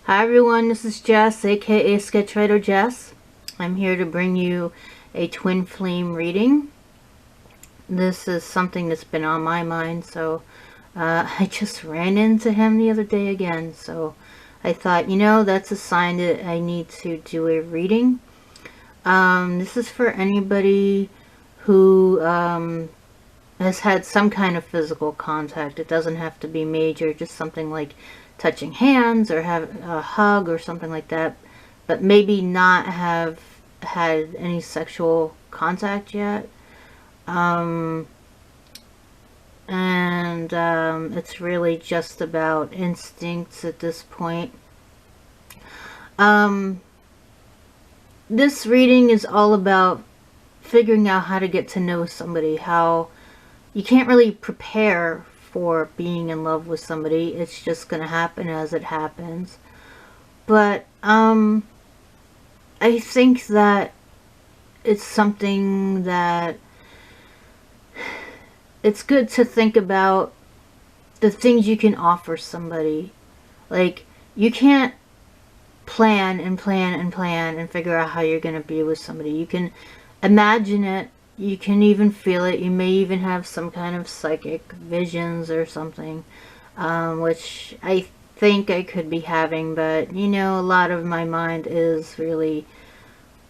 Hi everyone, this is Jess, aka Sketchwriter Jess. I'm here to bring you a twin flame reading. This is something that's been on my mind, so I just ran into him the other day again, so I thought, that's a sign that I need to do a reading. This is for anybody who has had some kind of physical contact. It doesn't have to be major, just something like touching hands or have a hug or something like that, but maybe not have had any sexual contact yet. It's really just about instincts at this point. This reading is all about figuring out how to get to know somebody, how you can't really prepare for being in love with somebody. It's just going to happen as it happens. But I think that it's something that it's good to think about the things you can offer somebody. Like, you can't plan and plan and plan and figure out how you're going to be with somebody. You can imagine it. You can even feel it. You may even have some kind of psychic visions or something, which I think I could be having, but a lot of my mind is really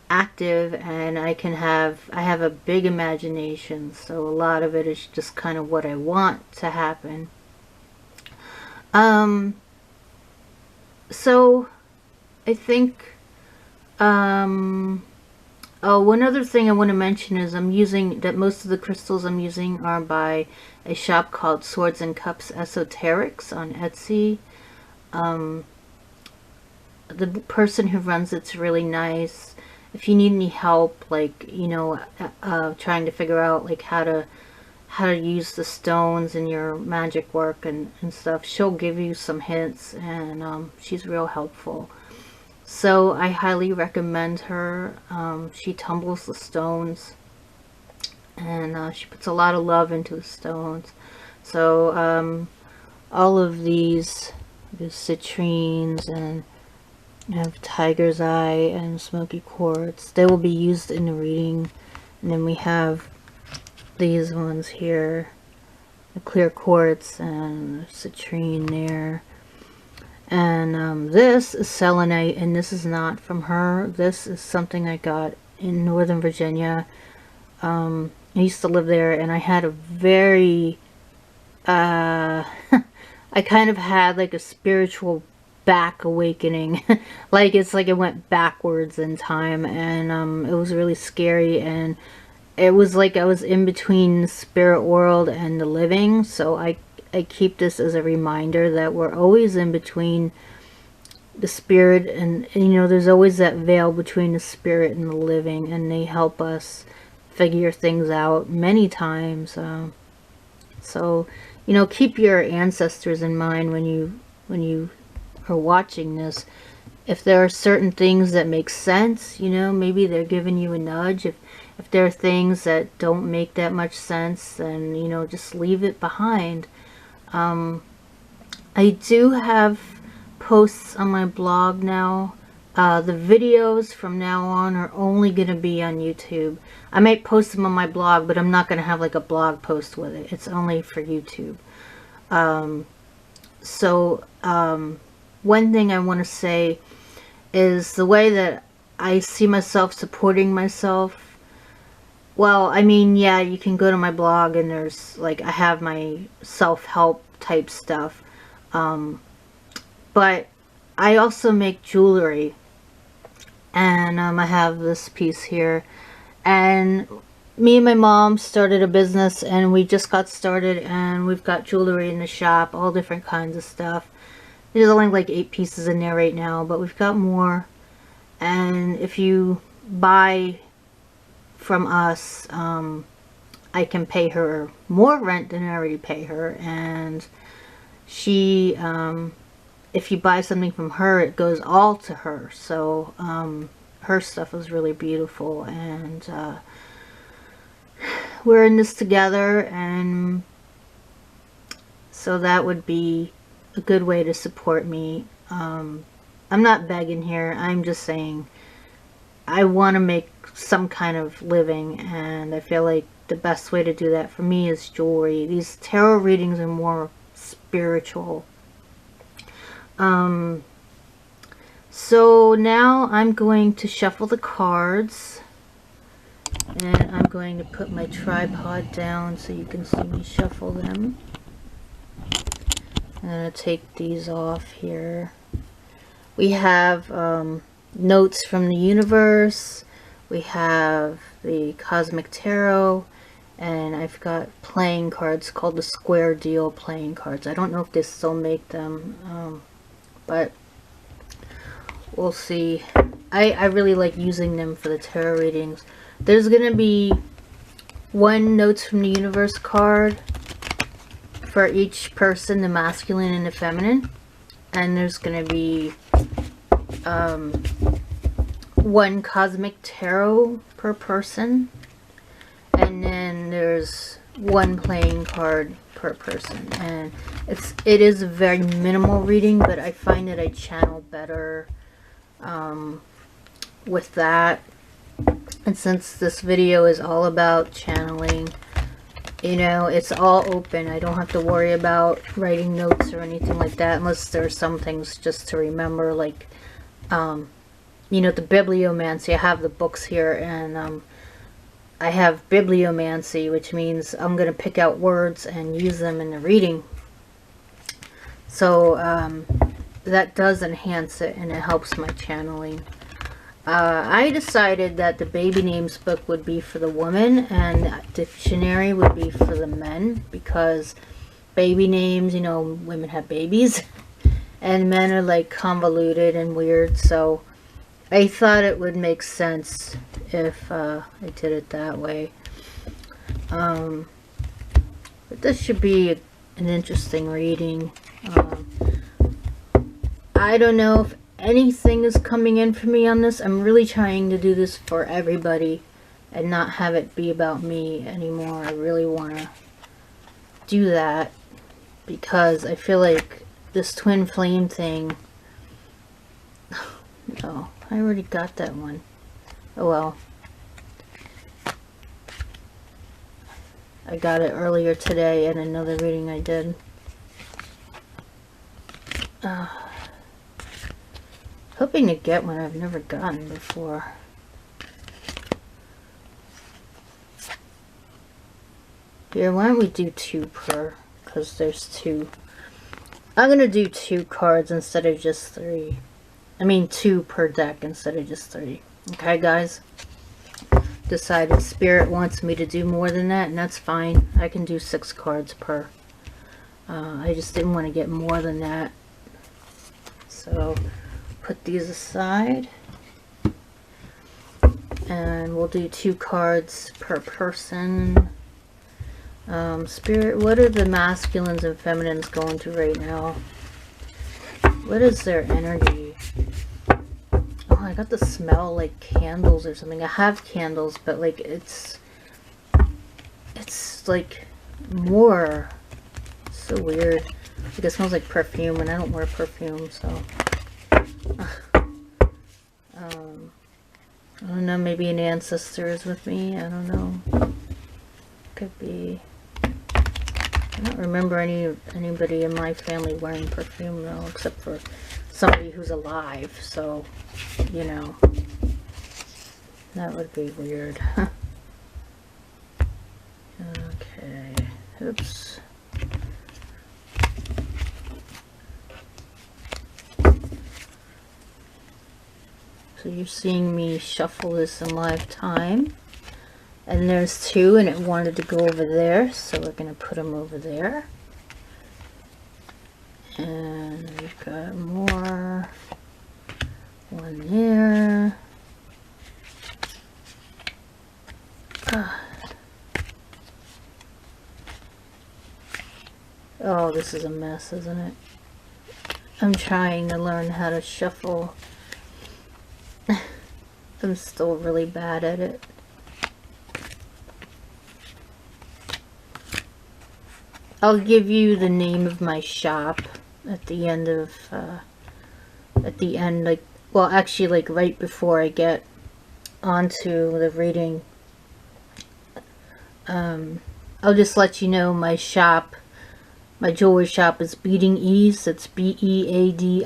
active, and I have a big imagination, so a lot of it is just kind of what I want to happen. So I think oh, one other thing I want to mention is most of the crystals I'm using are by a shop called Swords and Cups Esoterics on Etsy. The person who runs it's really nice. If you need any help, like, trying to figure out like how to use the stones in your magic work and stuff, she'll give you some hints, and she's real helpful. So I highly recommend her. She tumbles the stones, and she puts a lot of love into the stones. So all of these, the citrines, and I have tiger's eye and smoky quartz, they will be used in the reading. And then we have these ones here, the clear quartz and citrine there. And this is selenite, and this is not from her. This is something I got in Northern Virginia. I used to live there, and I had a very I kind of had like a spiritual back awakening. Like, it's like it went backwards in time, and it was really scary, and it was like I was in between the spirit world and the living. So I keep this as a reminder that we're always in between the spirit and there's always that veil between the spirit and the living, and they help us figure things out many times. So keep your ancestors in mind when you are watching this. If there are certain things that make sense, maybe they're giving you a nudge. If there are things that don't make that much sense, then just leave it behind. I do have posts on my blog now. The videos from now on are only going to be on YouTube. I might post them on my blog, but I'm not going to have like a blog post with it. It's only for YouTube. One thing I want to say is the way that I see myself supporting myself. Well, I mean, yeah, you can go to my blog, and there's like, I have my self-help type stuff. But I also make jewelry, and I have this piece here, and me and my mom started a business, and we just got started, and we've got jewelry in the shop, all different kinds of stuff. There's only like 8 pieces in there right now, but we've got more. And if you buy from us, I can pay her more rent than I already pay her, and she, if you buy something from her, it goes all to her. So her stuff is really beautiful, and we're in this together, and so that would be a good way to support me. I'm not begging here. I'm just saying I want to make some kind of living, and I feel like the best way to do that for me is jewelry. These tarot readings are more spiritual. So now I'm going to shuffle the cards, and I'm going to put my tripod down so you can see me shuffle them. I'm going to take these off here. We have notes from the universe. We have the Cosmic Tarot, and I've got playing cards called the Square Deal playing cards. I don't know if they still make them, but we'll see. I really like using them for the tarot readings. There's going to be one Notes from the Universe card for each person, the masculine and the feminine. And there's going to be one Cosmic Tarot per person. And then there's one playing card per person. And it is a very minimal reading, but I find that I channel better with that. And since this video is all about channeling, you know, it's all open. I don't have to worry about writing notes or anything like that, unless there's some things just to remember, like, you know, the bibliomancy. I have the books here, and I have bibliomancy, which means I'm going to pick out words and use them in the reading. So that does enhance it, and it helps my channeling. I decided that the baby names book would be for the woman and the dictionary would be for the men, because baby names, you know, women have babies and men are like convoluted and weird, so I thought it would make sense if I did it that way. But this should be an interesting reading. I don't know if anything is coming in for me on this. I'm really trying to do this for everybody and not have it be about me anymore. I really want to do that because I feel like this twin flame thing... No, I already got that one. Oh well. I got it earlier today in another reading I did. Hoping to get one I've never gotten before. Here, why don't we do 2 per? Because there's 2. I'm going to do 2 cards instead of just 3. I mean 2 per deck instead of just 3. Okay, guys? Decided Spirit wants me to do more than that, and that's fine. I can do 6 cards per. I just didn't want to get more than that. So... put these aside, and we'll do 2 cards per person. Spirit, what are the masculines and feminines going through right now? What is their energy? Oh, I got the smell like candles or something. I have candles, but like it's like more. It's so weird. Like it smells like perfume, and I don't wear perfume, so. I don't know, maybe an ancestor is with me. I don't know. Could be. I don't remember anybody in my family wearing perfume though, except for somebody who's alive. So, you know, that would be weird. Okay. Oops. So you're seeing me shuffle this in live time. And there's 2 and it wanted to go over there. So we're going to put them over there. And we've got more. 1 there. Oh, this is a mess, isn't it? I'm trying to learn how to shuffle. I'm still really bad at it. I'll give you the name of my shop at the end of at the end, like, well, actually, like, right before I get onto the reading. I'll just let you know my shop, my jewelry shop is Beading Ease. It's Beadingease.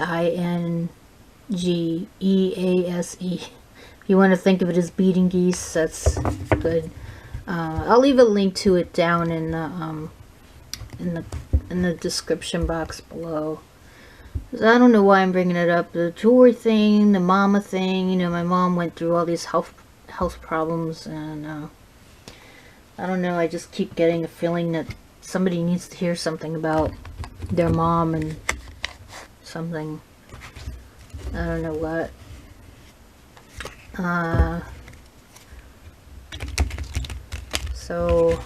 If you want to think of it as Beading Geese, that's good. I'll leave a link to it down in the description box below. I don't know why I'm bringing it up. The jewelry thing, the mama thing. You know, my mom went through all these health problems, and I don't know. I just keep getting a feeling that somebody needs to hear something about their mom and something. I don't know what. So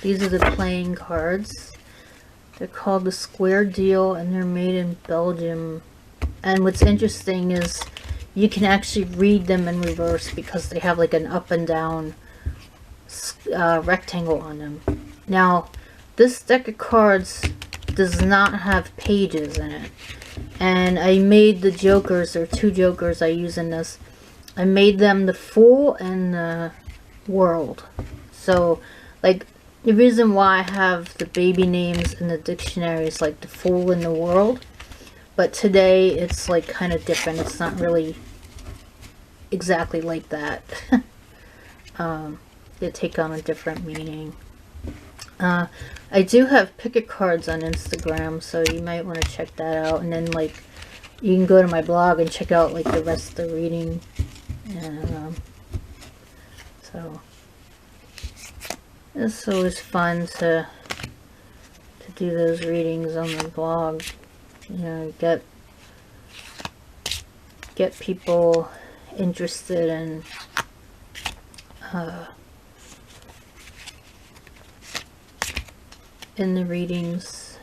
these are the playing cards. They're called the Square Deal, and they're made in Belgium. And what's interesting is you can actually read them in reverse because they have like an up and down rectangle on them. Now, this deck of cards does not have pages in it. And I made the jokers, there are two jokers I use in this. I made them the Fool and the World. So, like, the reason why I have the baby names in the dictionary is like the Fool and the World. But today it's like kind of different. It's not really exactly like that. They take on a different meaning. I do have picket cards on Instagram, so you might want to check that out. And then, like, you can go to my blog and check out like the rest of the reading. And so it's always fun to do those readings on the blog. You know, get people interested in the readings.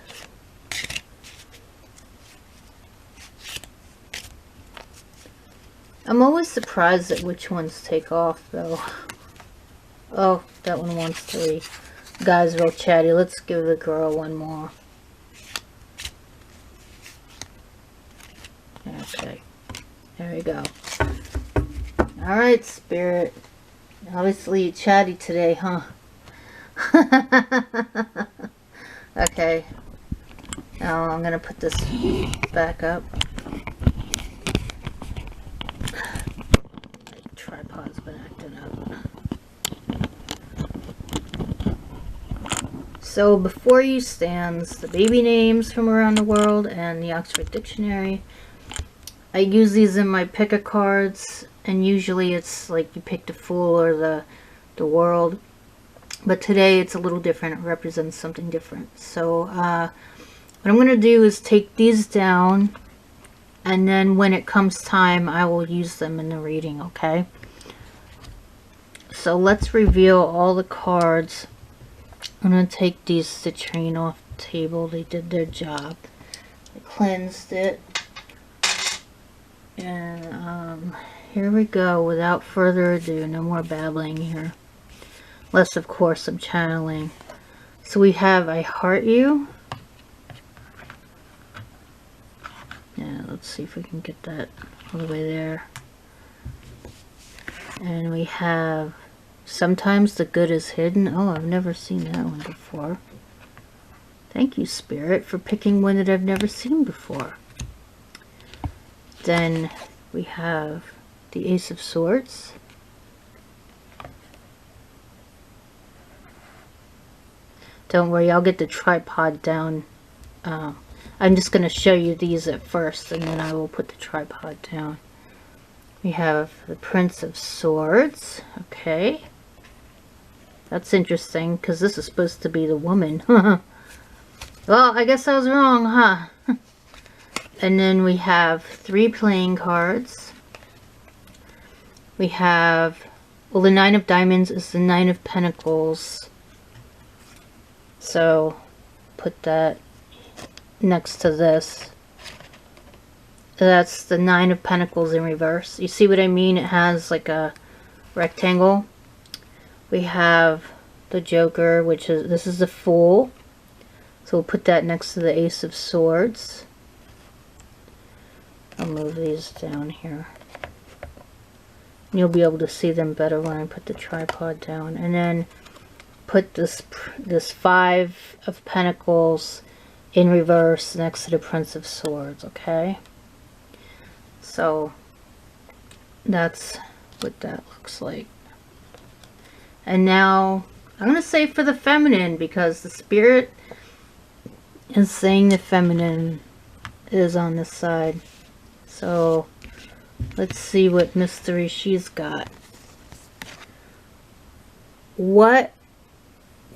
I'm always surprised at which ones take off, though. Oh, that one wants 3. Guy's real chatty. Let's give the girl one more. Okay. There we go. Alright, Spirit. Obviously chatty today, huh? Okay. Now I'm gonna put this back up. My tripod's been acting up. So before you stands the baby names from around the world and the Oxford Dictionary. I use these in my pick a cards, and usually it's like you pick the Fool or the World. But today it's a little different. It represents something different. So what I'm going to do is take these down, and then when it comes time I will use them in the reading, okay? So let's reveal all the cards. I'm going to take these citrine off the table. They did their job. I cleansed it. And here we go. Without further ado, no more babbling here. Unless, of course, I'm channeling. So we have I Heart You. Yeah, let's see if we can get that all the way there. And we have Sometimes the Good is Hidden. Oh, I've never seen that one before. Thank you, Spirit, for picking one that I've never seen before. Then we have the Ace of Swords. Don't worry, I'll get the tripod down. I'm just going to show you these at first, and then I will put the tripod down. We have the Prince of Swords. Okay. That's interesting, because this is supposed to be the woman. Well, I guess I was wrong, huh? And then we have 3 playing cards. We have, well, the 9 of Diamonds is the 9 of Pentacles. So, put that next to this. That's the 9 of Pentacles in reverse. You see what I mean? It has like a rectangle. We have the Joker, which is, this is the Fool. So we'll put that next to the Ace of Swords. I'll move these down here. You'll be able to see them better when I put the tripod down. And then put this Five of Pentacles in reverse next to the Prince of Swords, okay? So that's what that looks like. And now I'm going to say for the feminine, because the spirit is saying the feminine is on this side. So let's see what mystery she's got. What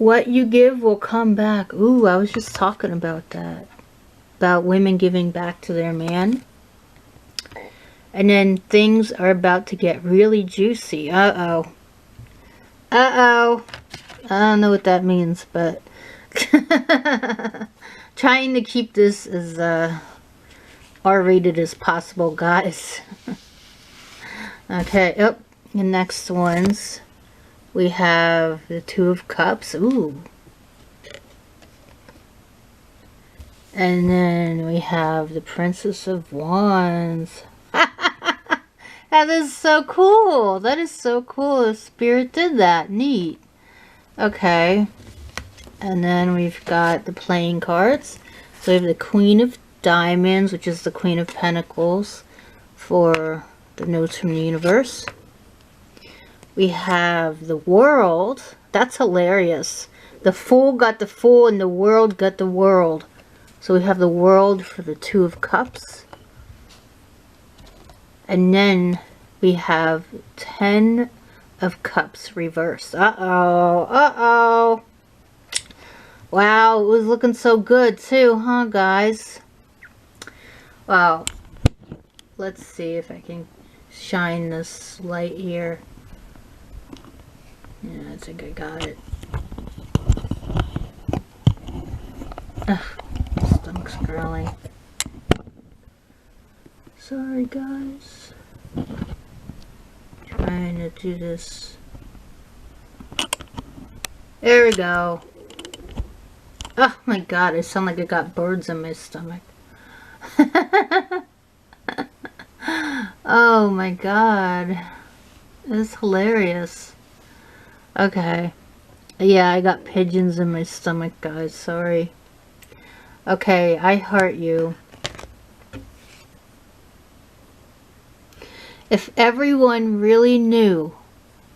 you give will come back. Ooh, I was just talking about that. About women giving back to their man. And then things are about to get really juicy. Uh-oh. Uh-oh. I don't know what that means, but trying to keep this as R-rated as possible, guys. Okay, the next ones. We have the Two of Cups. Ooh. And then we have the Princess of Wands. That is so cool. That is so cool. The spirit did that. Neat. Okay. And then we've got the playing cards. So we have the Queen of Diamonds, which is the Queen of Pentacles for the notes from the universe. We have the World. That's hilarious. The Fool got the Fool and the World got the World. So we have the World for the Two of Cups. And then we have 10 of Cups reversed. Uh-oh. Uh-oh. Wow, it was looking so good too, huh, guys? Wow. Let's see if I can shine this light here. Yeah, I think I got it. Ugh, my stomach's growling. Sorry, guys. Trying to do this. There we go. Oh my god, I sound like I got birds in my stomach. Oh my god. That's hilarious. Okay. Yeah, I got pigeons in my stomach, guys. Sorry. Okay, I heart you. If everyone really knew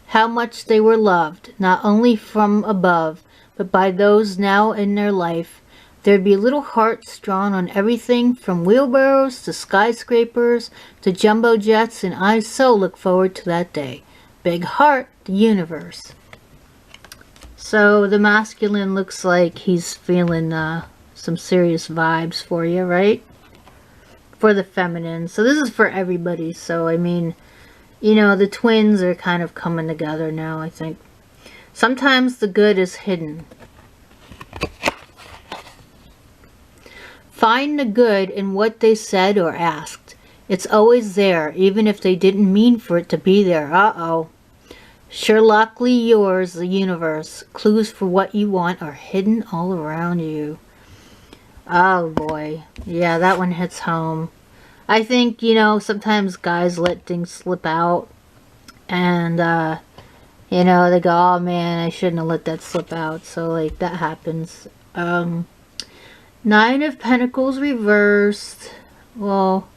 how much they were loved, not only from above, but by those now in their life, there'd be little hearts drawn on everything from wheelbarrows to skyscrapers to jumbo jets, and I so look forward to that day. Big heart, the universe. So the masculine looks like he's feeling some serious vibes for you, right? For the feminine. So this is for everybody. So I mean, you know, the twins are kind of coming together now, I think. Sometimes the good is hidden. Find the good in what they said or asked. It's always there, even if they didn't mean for it to be there. Uh-oh. Sherlockly yours, the universe. Clues for what you want are hidden all around you. Oh boy. Yeah, that one hits home. I think, you know, sometimes guys let things slip out. And, you know, they go, oh man, I shouldn't have let that slip out. So, like, that happens. Nine of Pentacles reversed. Well,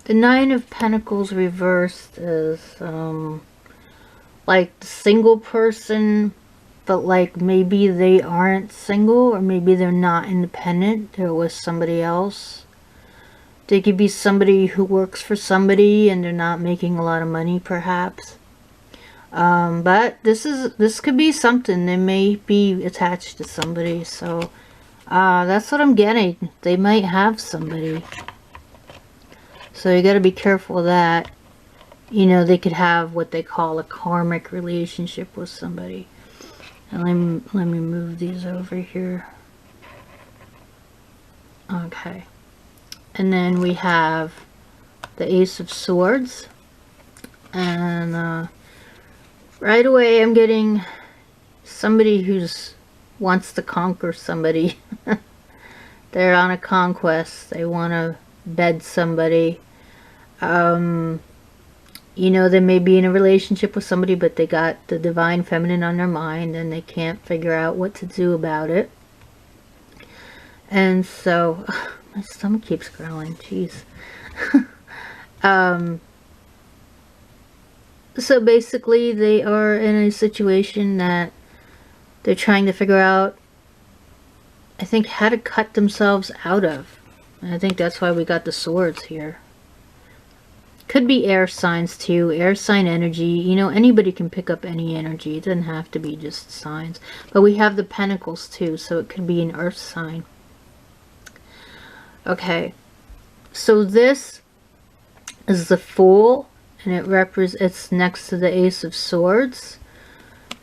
the Nine of Pentacles reversed is, like, the single person, but, like, maybe they aren't single, or maybe they're not independent. They're with somebody else. They could be somebody who works for somebody, and they're not making a lot of money, perhaps. But this could be something. They may be attached to somebody, so, that's what I'm getting. They might have somebody. So you gotta be careful of that. You know, they could have what they call a karmic relationship with somebody. And let me move these over here. Okay. And then we have the Ace of Swords. And right away I'm getting somebody who's wants to conquer somebody. They're on a conquest. They want to bed somebody. You know, they may be in a relationship with somebody, but they got the divine feminine on their mind and they can't figure out what to do about it. And so, my stomach keeps growling, jeez. So basically they are in a situation that they're trying to figure out, I think, how to cut themselves out of. And I think that's why we got the swords here. Could be air signs too, air sign energy. You know, anybody can pick up any energy. It doesn't have to be just signs. But we have the pentacles too, so it could be an earth sign. Okay, so this is the Fool, and it's next to the Ace of Swords.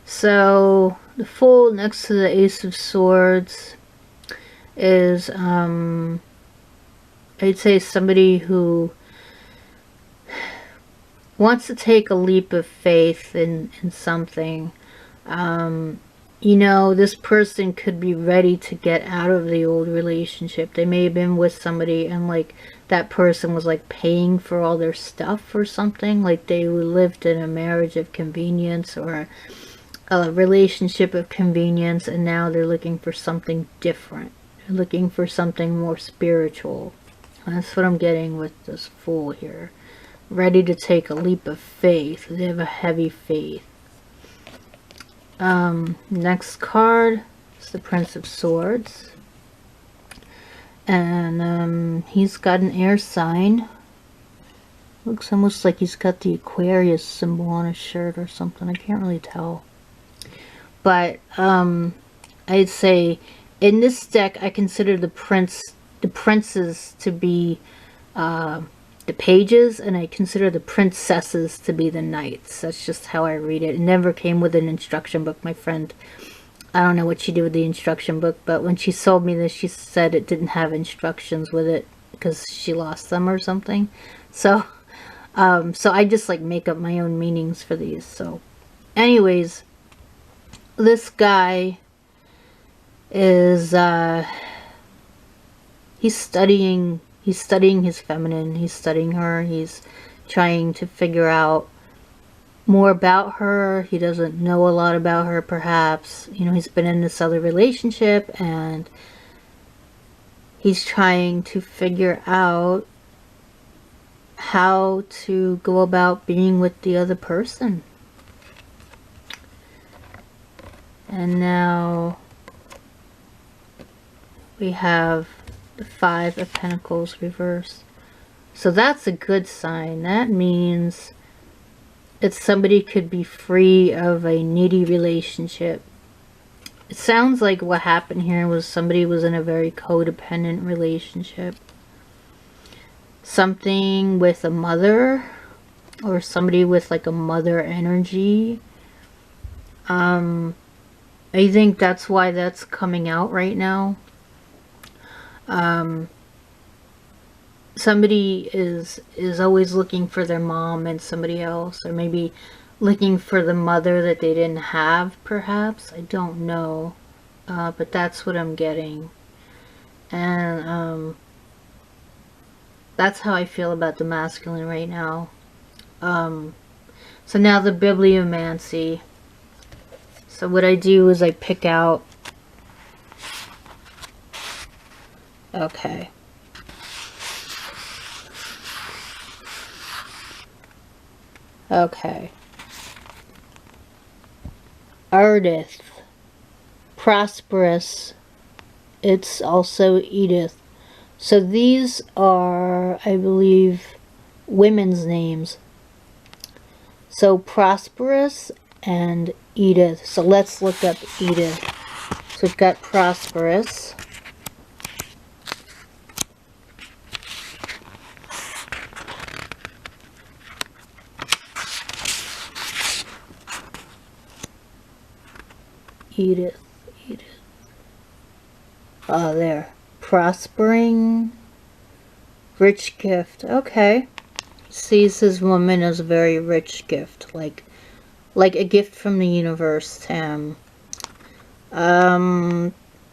So the Fool next to the Ace of Swords is, I'd say somebody who wants to take a leap of faith in something. You know, this person could be ready to get out of the old relationship. They may have been with somebody and like that person was like paying for all their stuff or something. Like they lived in a marriage of convenience or a relationship of convenience, and now they're looking for something different. They're looking for something more spiritual. That's what I'm getting with this Fool here. Ready to take a leap of faith. They have a heavy faith. Next card is the Prince of Swords. And he's got an air sign. Looks almost like he's got the Aquarius symbol on his shirt or something. I can't really tell. But I'd say in this deck I consider the princes to be the pages, and I consider the princesses to be the knights. That's just how I read it. It never came with an instruction book. My friend, I don't know what she did with the instruction book, but when she sold me this, she said it didn't have instructions with it because she lost them or something. So, so I just like make up my own meanings for these. So, anyways, this guy is he's studying his feminine. He's studying her. He's trying to figure out more about her. He doesn't know a lot about her, perhaps. You know, he's been in this other relationship and he's trying to figure out how to go about being with the other person. And now we have the Five of Pentacles reversed. So that's a good sign. That means that somebody could be free of a needy relationship. It sounds like what happened here was somebody was in a very codependent relationship. Something with a mother, or somebody with like a mother energy. I think that's why that's coming out right now. Somebody is always looking for their mom and somebody else, or maybe looking for the mother that they didn't have, perhaps. I don't know, but that's what I'm getting. And that's how I feel about the masculine right now. So now the bibliomancy. So what I do is I pick out, okay, Ardith, prosperous, it's also Edith. So these are, I believe, women's names. So prosperous and Edith. So let's look up Edith. So we've got prosperous. Edith. Oh, there. Prospering. Rich gift. Okay. Sees his woman as a very rich gift. Like a gift from the universe, Tam.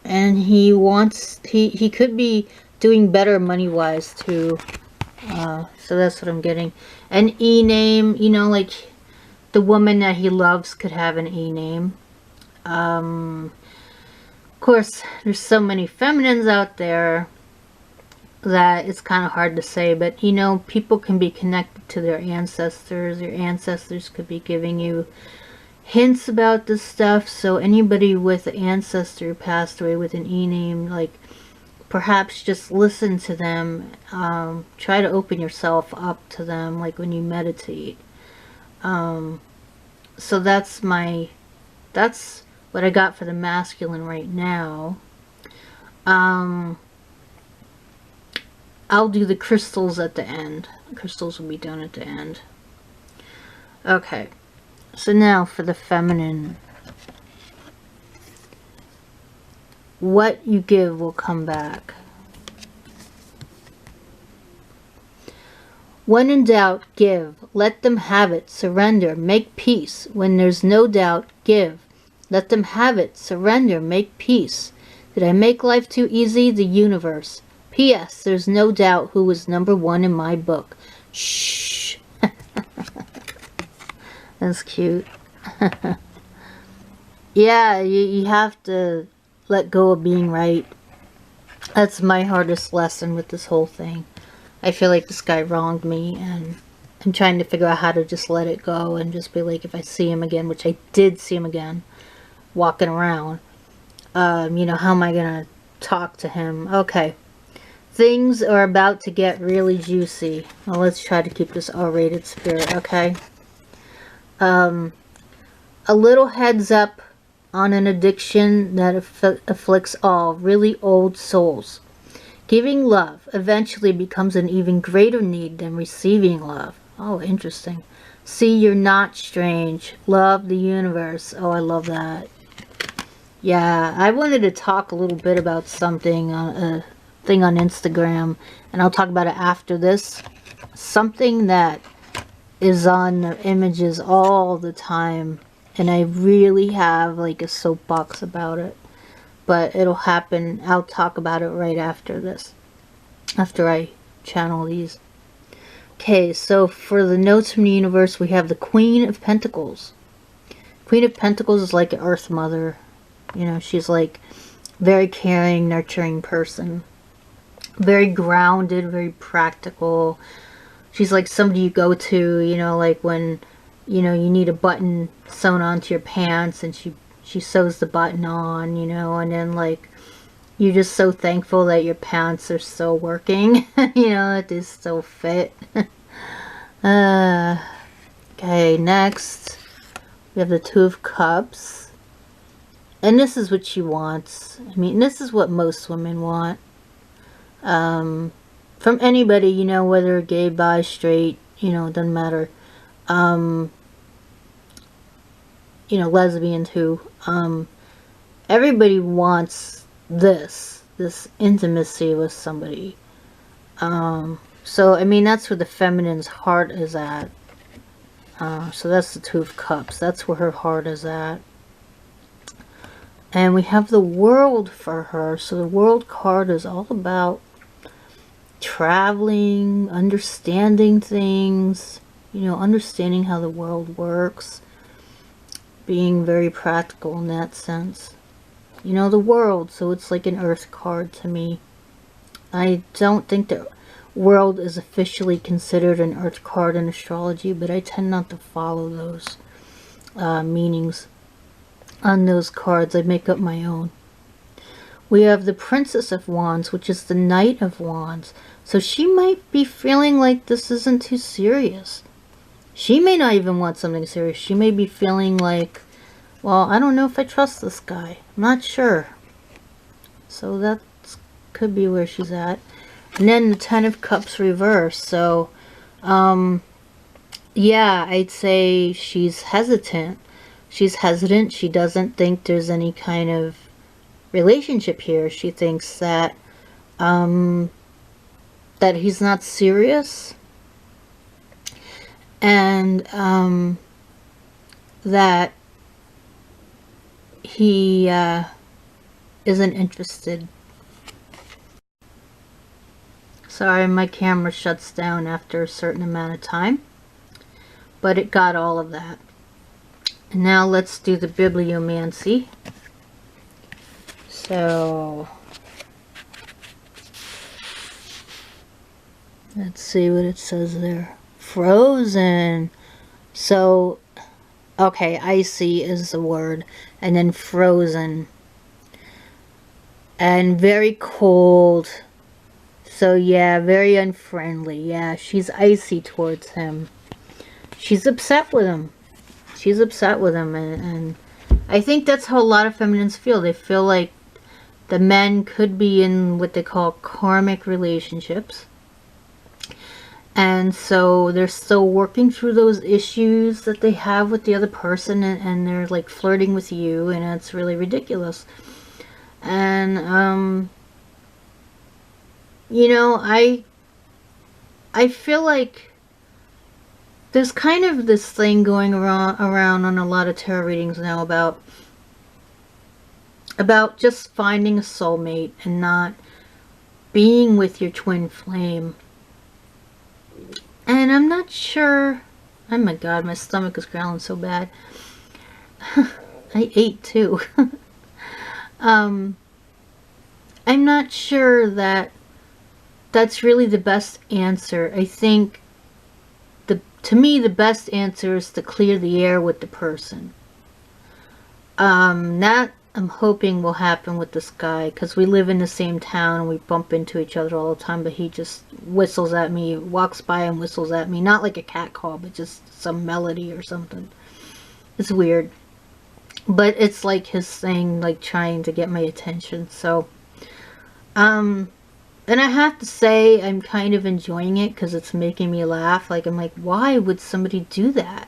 and he could be doing better money-wise too. So that's what I'm getting. An E name, you know, like the woman that he loves could have an E name. Of course, there's so many feminines out there that it's kind of hard to say, but you know, people can be connected to their ancestors. Your ancestors could be giving you hints about this stuff. So anybody with an ancestor who passed away with an E name, like, perhaps just listen to them. Try to open yourself up to them, like when you meditate. So that's what I got for the masculine right now. I'll do the crystals at the end. The crystals will be done at the end. Okay, so now for the feminine. What you give will come back. When in doubt, give. Let them have it. Surrender. Make peace. When there's no doubt, give. Let them have it. Surrender. Make peace. Did I make life too easy? The universe. P.S. There's no doubt who was #1 in my book. Shh. That's cute. Yeah, you have to let go of being right. That's my hardest lesson with this whole thing. I feel like this guy wronged me, and I'm trying to figure out how to just let it go and just be like, if I see him again, which I did see him again, walking around, you know, how am I gonna talk to him? Okay. Things are about to get really juicy. Well, let's try to keep this R-rated spirit, okay? A little heads up on an addiction that afflicts all really old souls. Giving love eventually becomes an even greater need than receiving love. Oh, interesting. See, you're not strange. Love the universe. Oh, I love that. Yeah, I wanted to talk a little bit about something on a thing on Instagram, and I'll talk about it after this. Something that is on the images all the time, and I really have like a soapbox about it, but it'll happen. I'll talk about it right after this, after I channel these. Okay, so for the notes from the universe, we have the Queen of Pentacles. Queen of Pentacles is like an Earth Mother. You know, she's like very caring, nurturing person. Very grounded, very practical. She's like somebody you go to, you know, like when, you know, you need a button sewn onto your pants, and she sews the button on, you know, and then like you're just so thankful that your pants are still working, you know, that they still fit. Okay, next we have the Two of Cups, and this is what she wants. I mean, this is what most women want. From anybody, you know, whether gay, bi, straight, you know, it doesn't matter. You know, lesbian too. Everybody wants this intimacy with somebody. So, I mean, that's where the feminine's heart is at. So that's the Two of Cups. That's where her heart is at. And we have the World for her. So the World card is all about traveling, understanding things, you know, understanding how the world works, being very practical in that sense. You know, the World, so it's like an Earth card to me. I don't think the World is officially considered an Earth card in astrology, but I tend not to follow those meanings on those cards. I make up my own. We have the Princess of Wands, which is the Knight of Wands. So she might be feeling like this isn't too serious. She may not even want something serious. She may be feeling like, well, I don't know if I trust this guy. I'm not sure. So that could be where she's at. And then the Ten of Cups reverse. So, yeah, I'd say she's hesitant. She's hesitant. She doesn't think there's any kind of relationship here. She thinks that that he's not serious, and that he isn't interested. Sorry, my camera shuts down after a certain amount of time, but it got all of that. And now let's do the bibliomancy. So let's see what it says there. Frozen. So, okay, icy is the word. And then frozen. And very cold. So yeah, very unfriendly. Yeah, she's icy towards him. She's upset with him. She's upset with him. And I think that's how a lot of feminines feel. They feel like the men could be in what they call karmic relationships. And so they're still working through those issues that they have with the other person, and they're like flirting with you, and it's really ridiculous. And you know, I feel like there's kind of this thing going around on a lot of tarot readings now about just finding a soulmate and not being with your twin flame. And I'm not sure. Oh my god, my stomach is growling so bad. I ate too. I'm not sure that that's really the best answer. I think to me the best answer is to clear the air with the person. That I'm hoping will happen with this guy, because we live in the same town and we bump into each other all the time, but he just whistles at me, walks by and whistles at me, not like a cat call, but just some melody or something. It's weird, but it's like his thing, like trying to get my attention. So and I have to say I'm kind of enjoying it because it's making me laugh. Like, I'm like, why would somebody do that?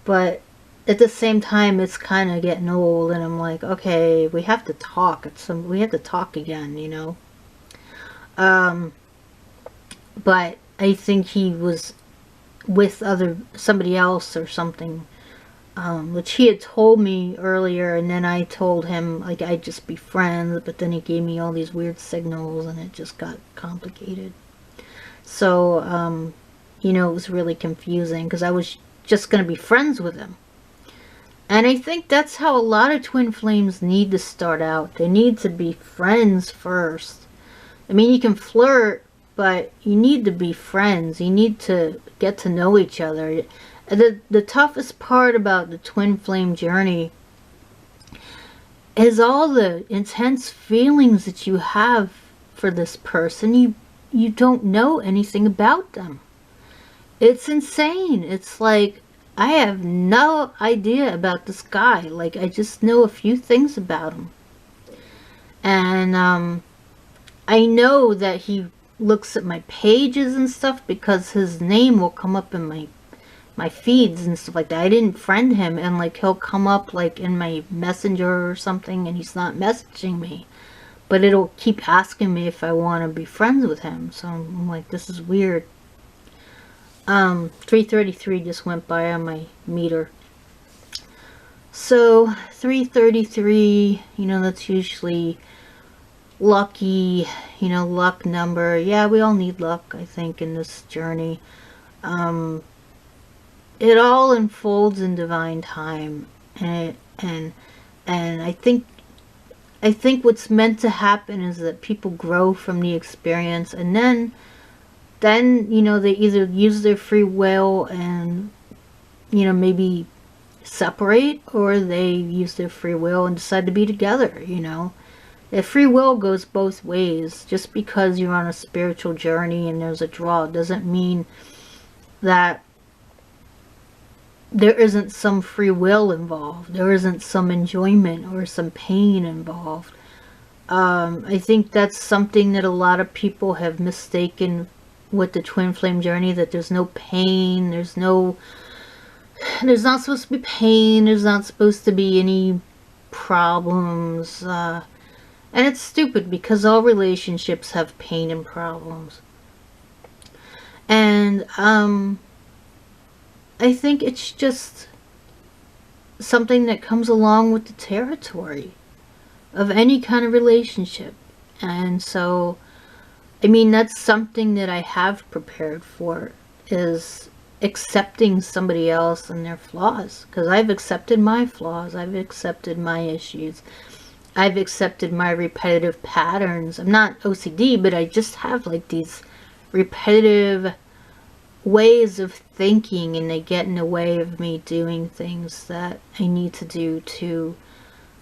But at the same time, it's kind of getting old, and I'm like, okay, we have to talk. We have to talk again, you know. But I think he was with somebody else or something, which he had told me earlier, and then I told him like I'd just be friends, but then he gave me all these weird signals, and it just got complicated. So, you know, it was really confusing because I was just going to be friends with him. And I think that's how a lot of twin flames need to start out. They need to be friends first. I mean, you can flirt, but you need to be friends. You need to get to know each other. The toughest part about the twin flame journey is all the intense feelings that you have for this person. You don't know anything about them. It's insane. It's like, I have no idea about this guy. Like, I just know a few things about him. And I know that he looks at my pages and stuff because his name will come up in my feeds and stuff like that. I didn't friend him, and like he'll come up like in my messenger or something, and he's not messaging me, but it'll keep asking me if I want to be friends with him. So I'm like, this is weird. 3:33 just went by on my meter. So 3:33, you know, that's usually lucky, you know, luck number. Yeah, we all need luck, I think, in this journey. It all unfolds in divine time, and I think what's meant to happen is that people grow from the experience, and then you know, they either use their free will and, you know, maybe separate, or they use their free will and decide to be together, you know. If free will goes both ways. Just because you're on a spiritual journey and there's a draw doesn't mean that there isn't some free will involved. There isn't some enjoyment or some pain involved. I think that's something that a lot of people have mistaken with the twin flame journey, that there's no pain, there's not supposed to be pain, there's not supposed to be any problems, and it's stupid because all relationships have pain and problems. And I think it's just something that comes along with the territory. of any kind of relationship. And so, I mean, that's something that I have prepared for, is accepting somebody else and their flaws. Because I've accepted my flaws. I've accepted my issues. I've accepted my repetitive patterns. I'm not OCD, but I just have like these repetitive ways of thinking, and they get in the way of me doing things that I need to do to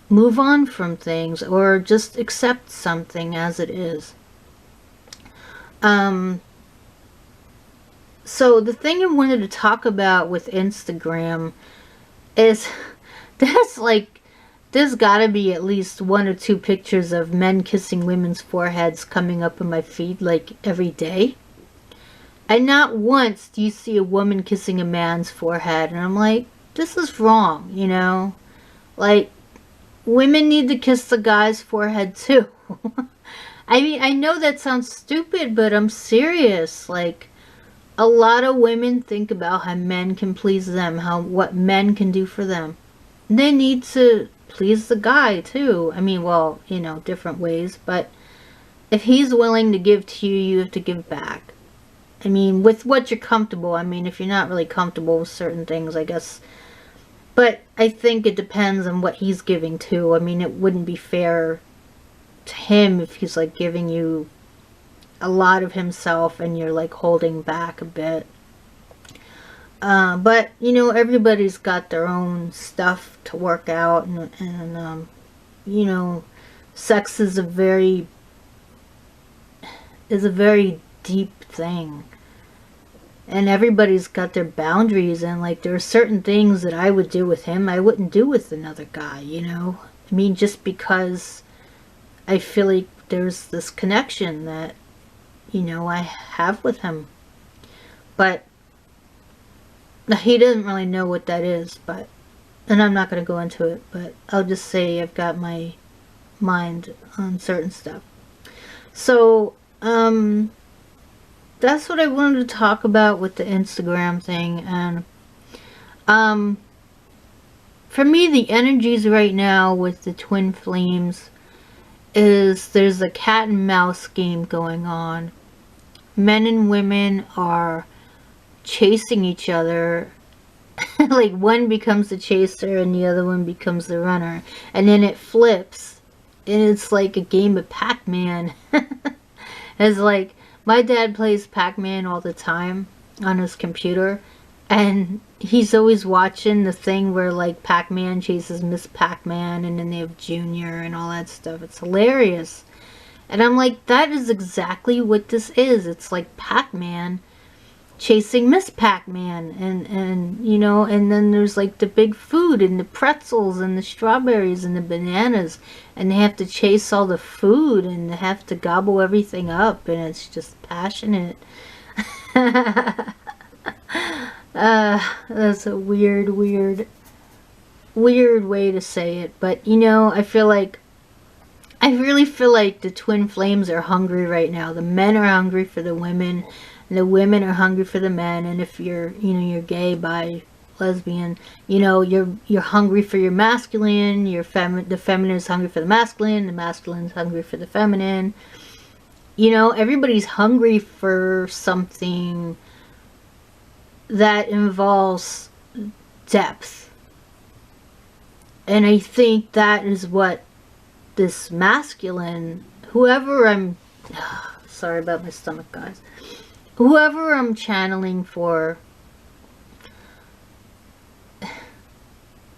move on from things, or just accept something as it is. So the thing I wanted to talk about with Instagram is there's gotta be at least 1 or 2 pictures of men kissing women's foreheads coming up in my feed like every day. And not once do you see a woman kissing a man's forehead. And I'm like, this is wrong, you know? Like, women need to kiss the guy's forehead too. I mean, I know that sounds stupid, but I'm serious. Like, a lot of women think about how men can please them, what men can do for them. They need to please the guy too. I mean, well, you know, different ways, but if he's willing to give to you, you have to give back. I mean, with what you're comfortable. I mean, if you're not really comfortable with certain things, I guess. But I think it depends on what he's giving too. I mean, it wouldn't be fair to him if he's like giving you a lot of himself and you're like holding back a bit. But you know, everybody's got their own stuff to work out, and you know, sex is a very deep thing, and everybody's got their boundaries, and like there are certain things that I would do with him I wouldn't do with another guy, you know. I mean, just because I feel like there's this connection that, you know, I have with him. But he doesn't really know what that is, but, and I'm not going to go into it, but I'll just say I've got my mind on certain stuff. So, that's what I wanted to talk about with the Instagram thing. And for me, the energies right now with the twin flames is there's a cat and mouse game going on. Men and women are chasing each other. Like one becomes the chaser and the other one becomes the runner, and then it flips, and it's like a game of Pac-Man. It's like, my dad plays Pac-Man all the time on his computer, and he's always watching the thing where like Pac-Man chases Miss Pac-Man, and then they have Junior and all that stuff. It's hilarious. And I'm like, that is exactly what this is. It's like Pac-Man chasing Miss Pac-Man, and you know, and then there's like the big food and the pretzels and the strawberries and the bananas, and they have to chase all the food and they have to gobble everything up, and it's just passionate. That's a weird way to say it, but you know, I really feel like the twin flames are hungry right now. The men are hungry for the women, and the women are hungry for the men. And if you're, you know, you're gay, bi, lesbian, you know, you're hungry for your masculine. The feminine is hungry for the masculine is hungry for the feminine. You know, everybody's hungry for something that involves depth. And I think that is what this masculine, sorry about my stomach, guys. Whoever I'm channeling for,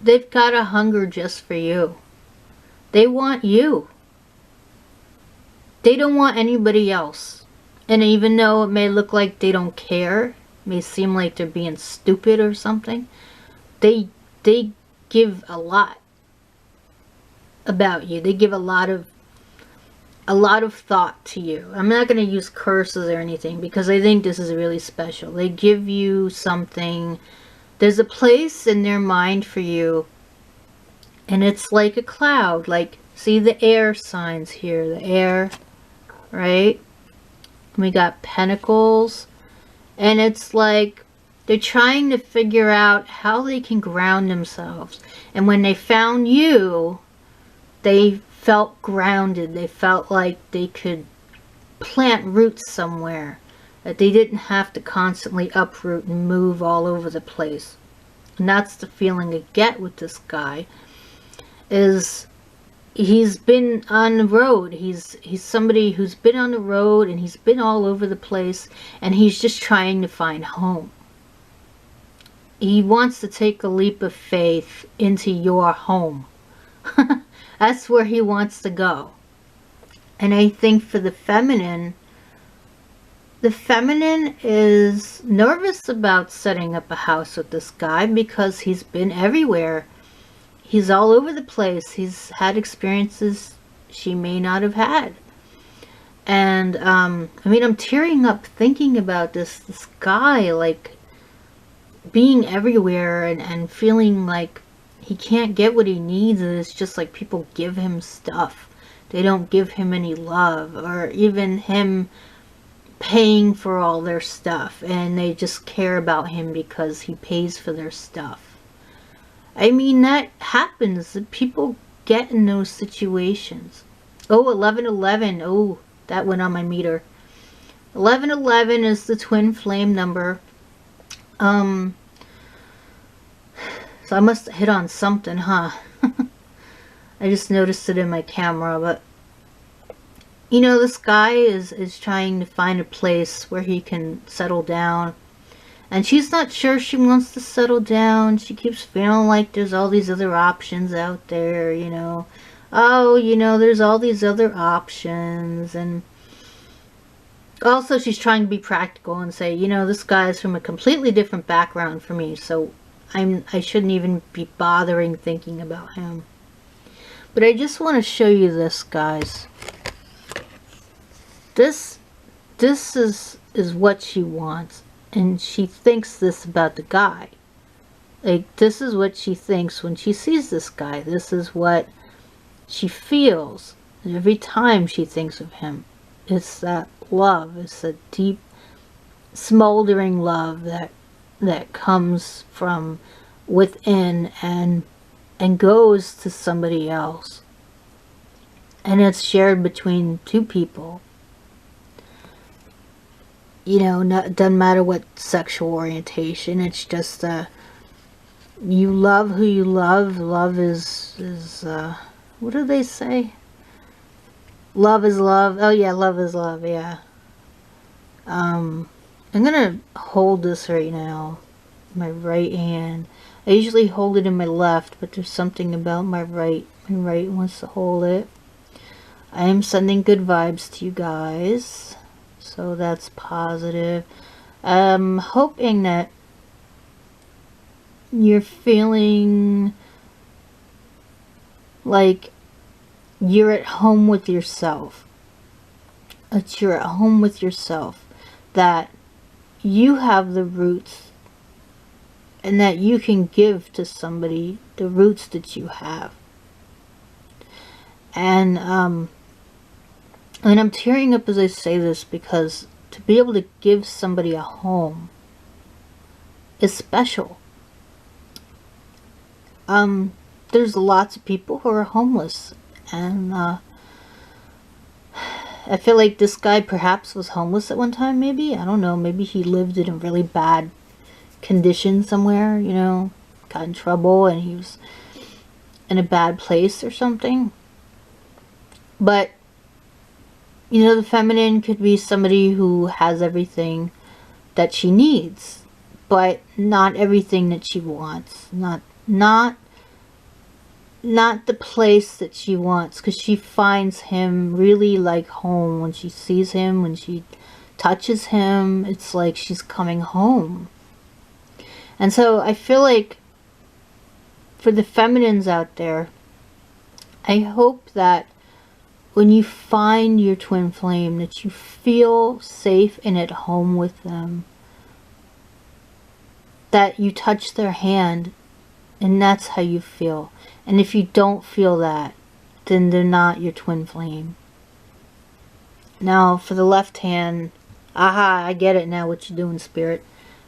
they've got a hunger just for you. They want you. They don't want anybody else. And even though it may look like they don't care, it may seem like they're being stupid or something, they give a lot about you. They give a lot of thought to you. I'm not going to use curses or anything, because I think this is really special. They give you something. There's a place in their mind for you, and it's like a cloud. Like, see the air signs here, the air, right? We got pentacles, and it's like they're trying to figure out how they can ground themselves. And when they found you, they felt grounded. They felt like they could plant roots somewhere, that they didn't have to constantly uproot and move all over the place. And that's the feeling I get with this guy, is he's been on the road. He's somebody who's been on the road, and he's been all over the place, and he's just trying to find home. He wants to take a leap of faith into your home. That's where he wants to go. And I think for the feminine is nervous about setting up a house with this guy because he's been everywhere. He's all over the place. He's had experiences she may not have had. And, I mean, I'm tearing up thinking about this guy, like, being everywhere and feeling like he can't get what he needs. And it's just like people give him stuff. They don't give him any love, or even him paying for all their stuff, and they just care about him because he pays for their stuff. I mean, that happens. People get in those situations. Oh, 1111. Oh, that went on my meter. 1111 is the twin flame number. So I must have hit on something, huh? I just noticed it in my camera, but you know, this guy is trying to find a place where he can settle down. And she's not sure she wants to settle down. She keeps feeling like there's all these other options out there, you know. Oh, you know, there's all these other options. And also she's trying to be practical and say, you know, this guy is from a completely different background from me, so I shouldn't even be bothering thinking about him. But I just want to show you this, guys. This is what she wants, and she thinks this about the guy. Like, this is what she thinks when she sees this guy. This is what she feels every time she thinks of him. It's that love. It's a deep, smoldering love that comes from within and goes to somebody else. And it's shared between two people. You know, it doesn't matter what sexual orientation. It's just you love who you love. Love is what do they say? Love is love. Oh yeah, love is love. Yeah. I'm gonna hold this right now, my right hand. I usually hold it in my left, but there's something about my right. My right wants to hold it. I am sending good vibes to you guys. So that's positive. I'm hoping that you're feeling like you're at home with yourself. That you're at home with yourself. That you have the roots. And that you can give to somebody the roots that you have. And I'm tearing up as I say this, because to be able to give somebody a home is special. There's lots of people who are homeless, and I feel like this guy perhaps was homeless at one time, maybe. I don't know, maybe he lived in a really bad condition somewhere, you know, got in trouble and he was in a bad place or something. But you know, the feminine could be somebody who has everything that she needs, but not everything that she wants. Not the place that she wants, because she finds him really like home. When she sees him, when she touches him, it's like she's coming home. And so I feel like for the feminines out there, I hope that when you find your twin flame, that you feel safe and at home with them. That you touch their hand, and that's how you feel. And if you don't feel that, then they're not your twin flame. Now, for the left hand, aha, I get it now what you're doing, Spirit.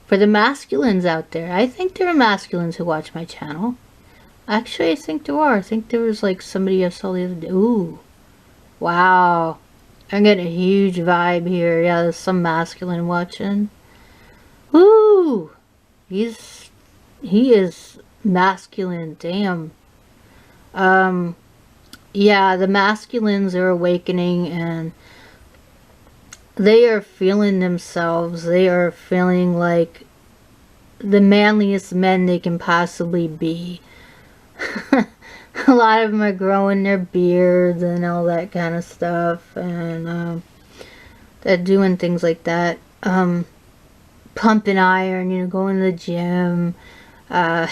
For the masculines out there, I think there are masculines who watch my channel. Actually, I think there are. I think there was like somebody I saw the other day. Ooh. Wow. I'm getting a huge vibe here. Yeah, there's some masculine watching. Woo! He is masculine. Damn. Yeah, the masculines are awakening and they are feeling themselves. They are feeling like the manliest men they can possibly be. A lot of them are growing their beards and all that kind of stuff, and they're doing things like that. Pumping iron, you know, going to the gym. Uh,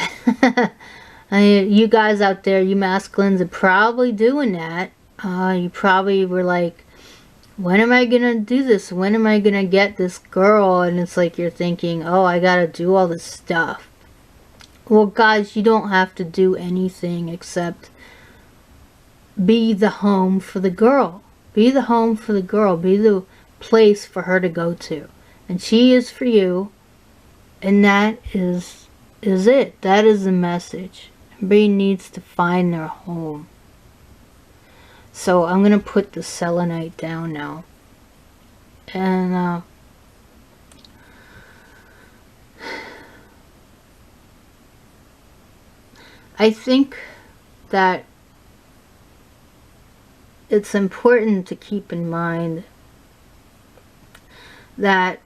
you guys out there, you masculines are probably doing that. You probably were like, when am I gonna do this? When am I gonna get this girl? And it's like you're thinking, oh, I gotta do all this stuff. Well, guys, you don't have to do anything except be the home for the girl. Be the home for the girl. Be the place for her to go to. And she is for you. And that is it. That is the message. Everybody needs to find their home. So I'm going to put the selenite down now. And I think that it's important to keep in mind that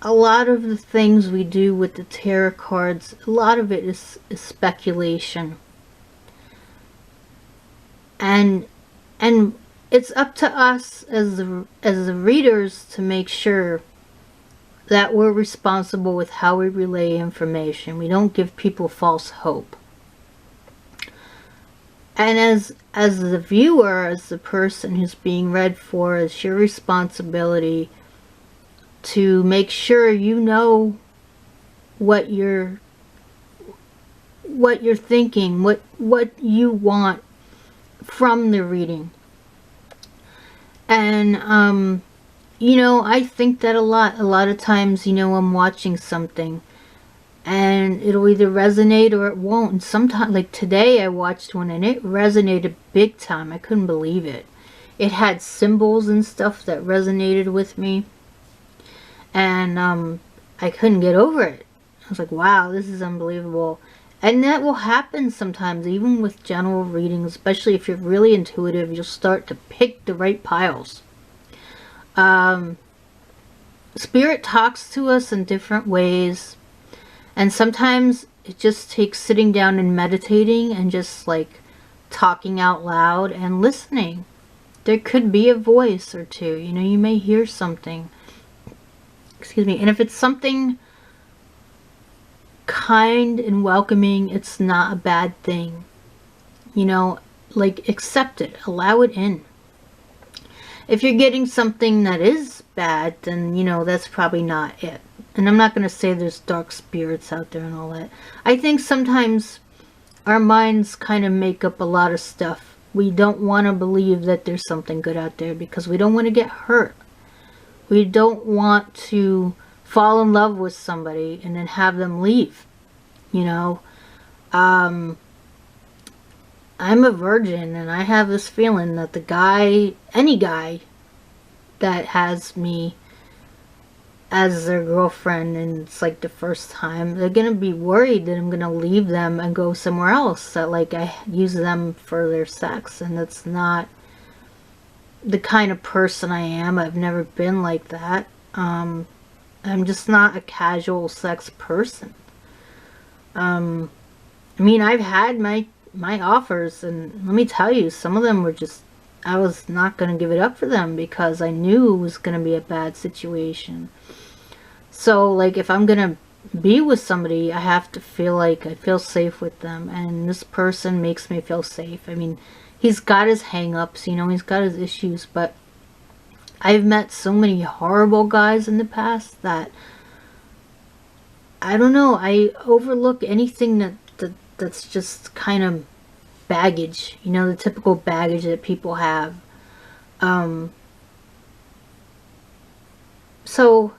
a lot of the things we do with the tarot cards, a lot of it is speculation. And it's up to us as the readers to make sure that we're responsible with how we relay information. We don't give people false hope. And as the viewer, as the person who's being read for, it's your responsibility to make sure you know what you're thinking, what you want from the reading. And you know, I think that a lot of times, you know, I'm watching something and it'll either resonate or it won't. And sometimes, like today, I watched one and it resonated big time. I couldn't believe it. It had symbols and stuff that resonated with me. And I couldn't get over it. I was like, wow, this is unbelievable. And that will happen sometimes, even with general readings, especially if you're really intuitive, you'll start to pick the right piles. Spirit talks to us in different ways. And sometimes it just takes sitting down and meditating and just like talking out loud and listening. There could be a voice or two, you know, you may hear something. Excuse me. And if it's something kind and welcoming, it's not a bad thing. You know, like accept it, allow it in. If you're getting something that is bad, then, you know, that's probably not it. And I'm not going to say there's dark spirits out there and all that. I think sometimes our minds kind of make up a lot of stuff. We don't want to believe that there's something good out there because we don't want to get hurt. We don't want to fall in love with somebody and then have them leave. You know, I'm a virgin and I have this feeling that the guy, any guy that has me as their girlfriend and it's like the first time, they're gonna be worried that I'm gonna leave them and go somewhere else, that like I use them for their sex, and that's not the kind of person I am. I've never been like that. I'm just not a casual sex person. I mean, I've had my offers, and let me tell you, some of them were just, I was not going to give it up for them because I knew it was going to be a bad situation. So, like, if I'm going to be with somebody, I have to feel like I feel safe with them, and this person makes me feel safe. I mean, he's got his hang-ups, you know, he's got his issues, but I've met so many horrible guys in the past that, I don't know, I overlook anything that's just kind of baggage, you know, the typical baggage that people have. So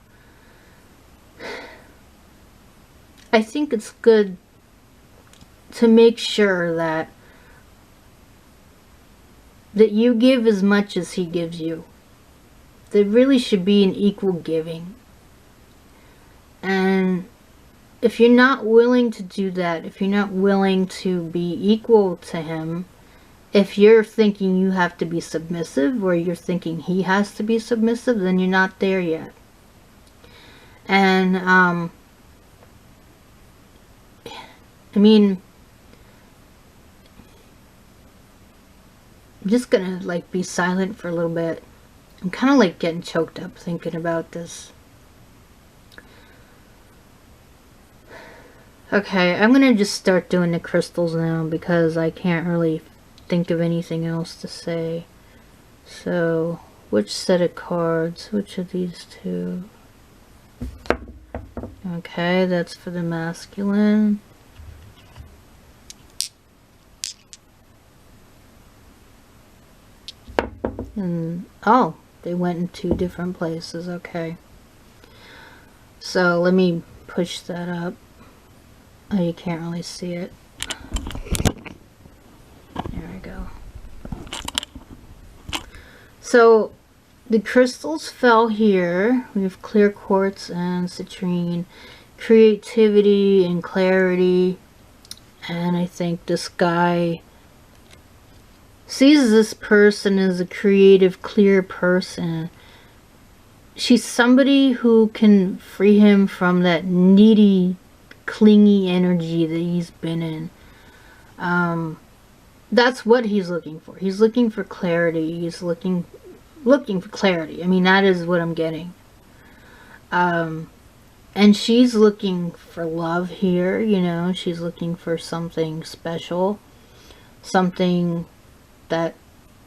I think it's good to make sure that you give as much as he gives you. There really should be an equal giving. And if you're not willing to do that, if you're not willing to be equal to him, if you're thinking you have to be submissive, or you're thinking he has to be submissive, then you're not there yet. And I mean, I'm just gonna like be silent for a little bit. I'm kind of like getting choked up thinking about this. Okay, I'm gonna just start doing the crystals now because I can't really think of anything else to say. So, which set of cards? Which of these two? Okay, that's for the masculine. And, oh, they went in two different places. Okay. So, let me push that up. Oh, you can't really see it. There we go. So, the crystals fell here. We have clear quartz and citrine. Creativity and clarity. And I think this guy sees this person as a creative, clear person. She's somebody who can free him from that needy, clingy energy that he's been in. That's what he's looking for. He's looking for clarity. He's looking for clarity. I mean, that is what I'm getting. And she's looking for love here, you know. She's looking for something special. Something that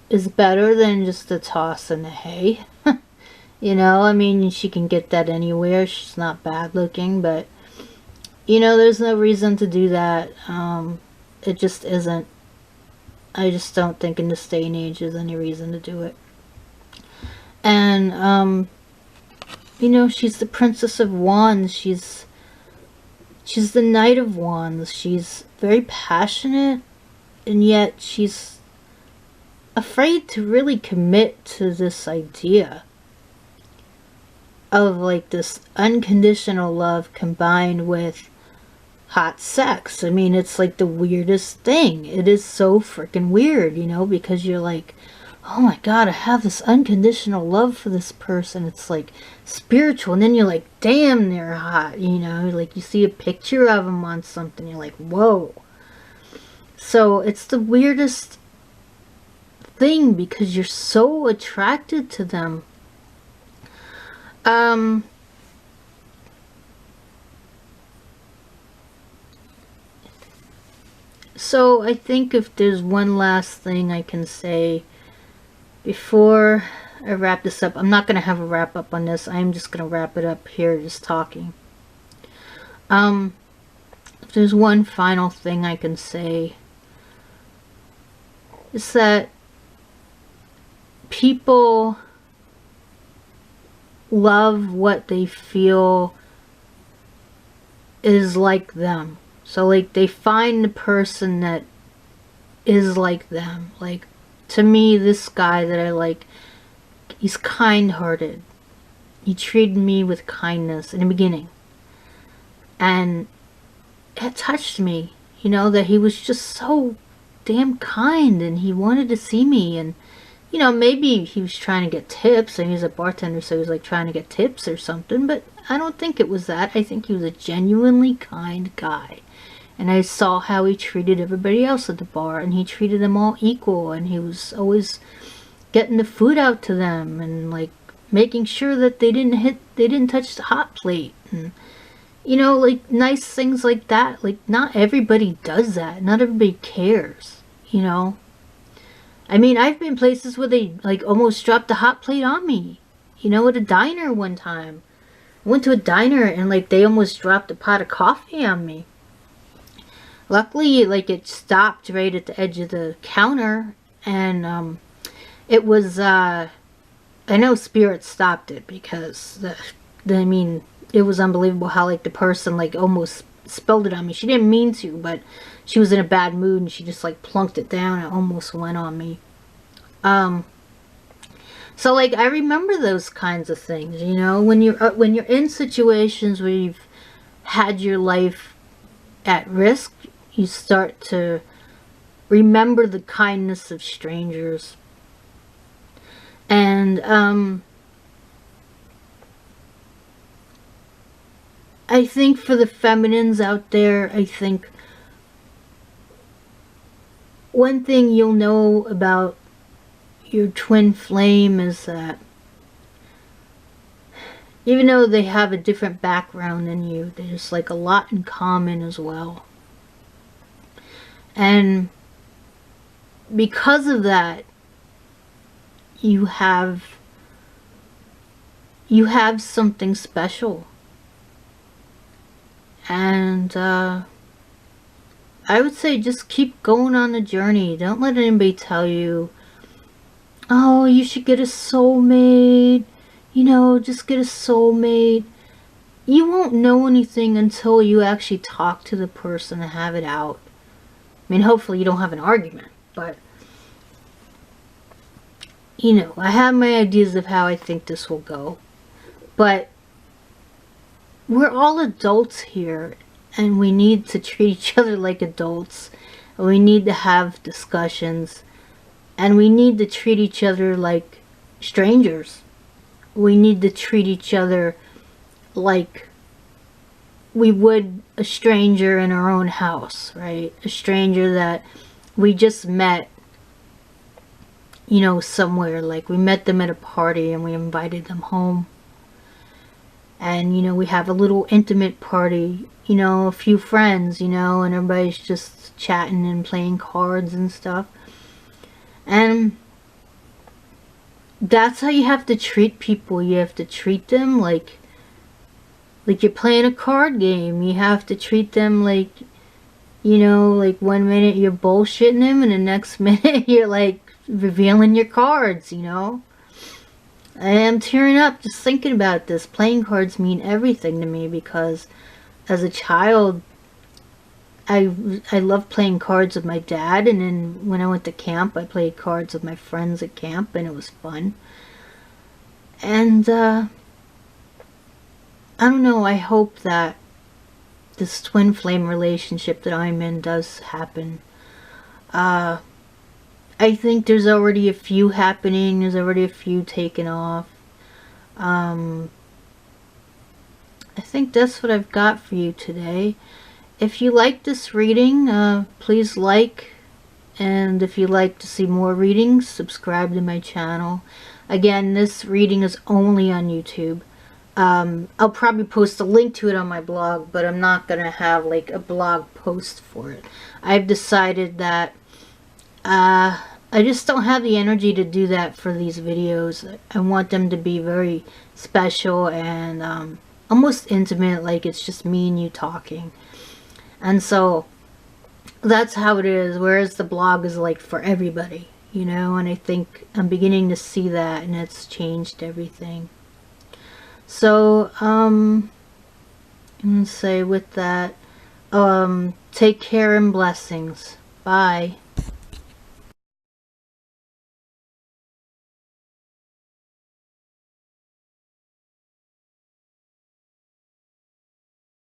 is better than just a toss in the hay. You know, I mean, she can get that anywhere. She's not bad looking, but you know, there's no reason to do that. It just isn't. I just don't think in this day and age there's any reason to do it. And, you know, she's the Princess of Wands. She's the Knight of Wands. She's very passionate, and yet she's afraid to really commit to this idea of like this unconditional love combined with hot sex. I mean, it's like the weirdest thing. It is so freaking weird, you know, because you're like, oh my god, I have this unconditional love for this person. It's like spiritual, and then you're like, damn, they're hot, you know, like you see a picture of them on something, you're like, whoa. So it's the weirdest thing because you're so attracted to them. So I think if there's one last thing I can say before I wrap this up, I'm not going to have a wrap up on this. I'm just going to wrap it up here just talking. If there's one final thing I can say, it's that people love what they feel is like them. So like they find the person that is like them. Like to me, this guy that I like, he's kind-hearted. He treated me with kindness in the beginning. And it touched me, you know, that he was just so damn kind and he wanted to see me. And you know, maybe he was trying to get tips, and he's a bartender, so he was like trying to get tips or something, but I don't think it was that. I think he was a genuinely kind guy. And I saw how he treated everybody else at the bar, and he treated them all equal, and he was always getting the food out to them, and like making sure that they didn't touch the hot plate, and you know, like nice things like that. Like not everybody does that. Not everybody cares, you know. I mean, I've been places where they like almost dropped the hot plate on me. You know, at a diner one time. I went to a diner and like they almost dropped a pot of coffee on me. Luckily, like it stopped right at the edge of the counter, and it was I know Spirit stopped it because I mean, it was unbelievable how like the person like almost spilled it on me. She didn't mean to, but she was in a bad mood and she just like plunked it down. It almost went on me. So like I remember those kinds of things, you know, when you're in situations where you've had your life at risk, you start to remember the kindness of strangers. And I think for the feminines out there, I think one thing you'll know about your twin flame is that even though they have a different background than you, there's like a lot in common as well. And because of that, you have something special. And I would say just keep going on the journey. Don't let anybody tell you, oh, you should get a soulmate, you know, just get a soulmate. You won't know anything until you actually talk to the person and have it out. I mean, hopefully you don't have an argument, but you know, I have my ideas of how I think this will go. But we're all adults here, and we need to treat each other like adults. And we need to have discussions. And we need to treat each other like strangers. We need to treat each other like we would a stranger in our own house, right? A stranger that we just met, you know, somewhere. Like we met them at a party and we invited them home. And, you know, we have a little intimate party, you know, a few friends, you know, and everybody's just chatting and playing cards and stuff. And that's how you have to treat people. You have to treat them like you're playing a card game. You have to treat them like, you know, like one minute you're bullshitting them and the next minute you're like revealing your cards, you know. I am tearing up just thinking about this. Playing cards mean everything to me because as a child, I loved playing cards with my dad, and then when I went to camp, I played cards with my friends at camp, and it was fun. And I don't know, I hope that this twin flame relationship that I'm in does happen. I think there's already a few happening. There's already a few taken off. I think that's what I've got for you today. If you like this reading, please like. And if you'd like to see more readings, subscribe to my channel. Again, this reading is only on YouTube. I'll probably post a link to it on my blog, but I'm not going to have like a blog post for it. I've decided that I just don't have the energy to do that for these videos. I want them to be very special and almost intimate, like it's just me and you talking. And so that's how it is, whereas the blog is like for everybody, you know, and I think I'm beginning to see that, and it's changed everything. So I'm gonna say with that, take care and blessings. Bye.